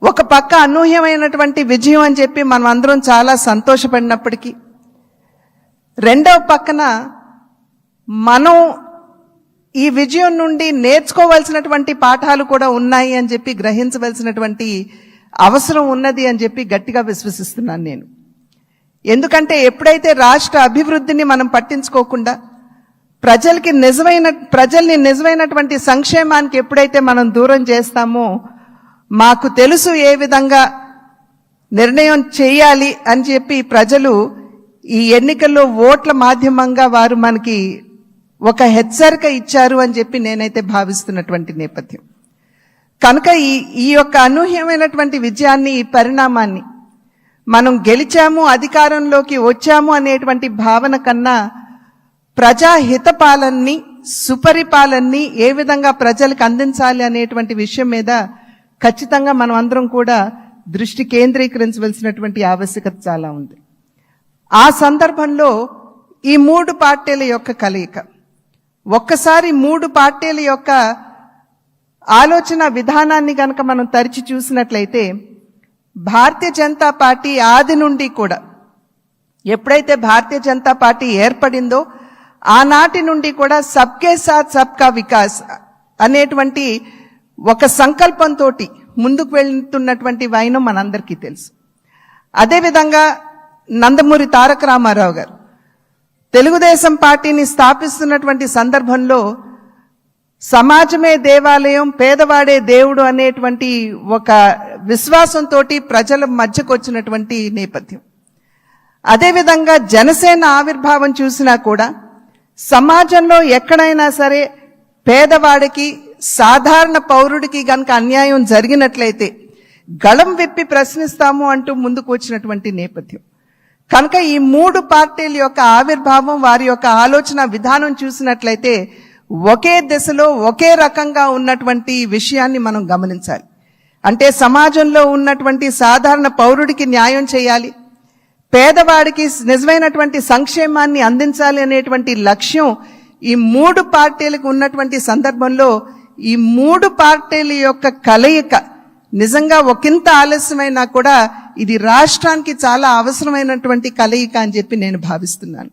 ఒక పక్క అనూహ్యమైనటువంటి విజయం అని చెప్పి మనం అందరం చాలా సంతోషపడినప్పటికీ, రెండవ పక్కన మనం ఈ విజయం నుండి నేర్చుకోవాల్సినటువంటి పాఠాలు కూడా ఉన్నాయి అని చెప్పి గ్రహించవలసినటువంటి అవసరం ఉన్నది అని చెప్పి గట్టిగా విశ్వసిస్తున్నాను నేను. ఎందుకంటే ఎప్పుడైతే రాష్ట్ర అభివృద్ధిని మనం పట్టించుకోకుండా ప్రజల్ని నిజమైనటువంటి సంక్షేమానికి ఎప్పుడైతే మనం దూరం చేస్తామో, మాకు తెలుసు ఏ విధంగా నిర్ణయం చేయాలి అని చెప్పి ప్రజలు ఈ ఎన్నికల్లో ఓట్ల మాధ్యమంగా వారు మనకి ఒక హెచ్చరిక ఇచ్చారు అని చెప్పి నేనైతే భావిస్తున్నటువంటి నేపథ్యం. కనుక ఈ యొక్క అనూహ్యమైనటువంటి విజయాన్ని, ఈ పరిణామాన్ని మనం గెలిచాము, అధికారంలోకి వచ్చాము అనేటువంటి భావన కన్నా ప్రజాహిత పాలనని, సుపరిపాలనని ఏ విధంగా ప్రజలకు అందించాలి అనేటువంటి విషయం మీద ఖచ్చితంగా మనం అందరం కూడా దృష్టి కేంద్రీకరించవలసినటువంటి ఆవశ్యకత చాలా ఉంది. ఆ సందర్భంలో ఈ మూడు పార్టీల యొక్క కలయిక, ఒక్కసారి మూడు పార్టీల యొక్క ఆలోచన విధానాన్ని కనుక మనం తరిచి చూసినట్లయితే, భారతీయ జనతా పార్టీ ఆది నుండి కూడా, ఎప్పుడైతే భారతీయ జనతా పార్టీ ఏర్పడిందో ఆనాటి నుండి కూడా సబ్కే సాత్ సబ్కా వికాస్ అనేటువంటి ఒక సంకల్పంతో ముందుకు వెళ్తున్నటువంటి వైనం మనందరికీ తెలుసు. అదేవిధంగా నందమూరి తారక రామారావు గారు తెలుగుదేశం పార్టీని స్థాపిస్తున్నటువంటి సందర్భంలో సమాజమే దేవాలయం, పేదవాడే దేవుడు అనేటువంటి ఒక విశ్వాసంతో ప్రజల మధ్యకు వచ్చినటువంటి నేపథ్యం. అదేవిధంగా జనసేన ఆవిర్భావం చూసినా కూడా సమాజంలో ఎక్కడైనా సరే పేదవాడికి, సాధారణ పౌరుడికి గనక అన్యాయం జరిగినట్లయితే గళం విప్పి ప్రశ్నిస్తాము అంటూ ముందుకు వచ్చినటువంటి నేపథ్యం. కనుక ఈ మూడు పార్టీల యొక్క ఆవిర్భావం, వారి యొక్క ఆలోచన విధానం చూసినట్లయితే ఒకే దిశలో ఒకే రకంగా ఉన్నటువంటి విషయాన్ని మనం గమనించాలి. అంటే సమాజంలో ఉన్నటువంటి సాధారణ పౌరుడికి న్యాయం చేయాలి, పేదవాడికి నిజమైనటువంటి సంక్షేమాన్ని అందించాలి అనేటువంటి లక్ష్యం ఈ మూడు పార్టీలకు ఉన్నటువంటి సందర్భంలో ఈ మూడు పార్టీల యొక్క కలయిక నిజంగా ఒకంత ఆలస్యమైనా కూడా ఇది రాష్ట్రానికి చాలా అవసరమైనటువంటి కలయిక అని చెప్పి నేను భావిస్తున్నాను.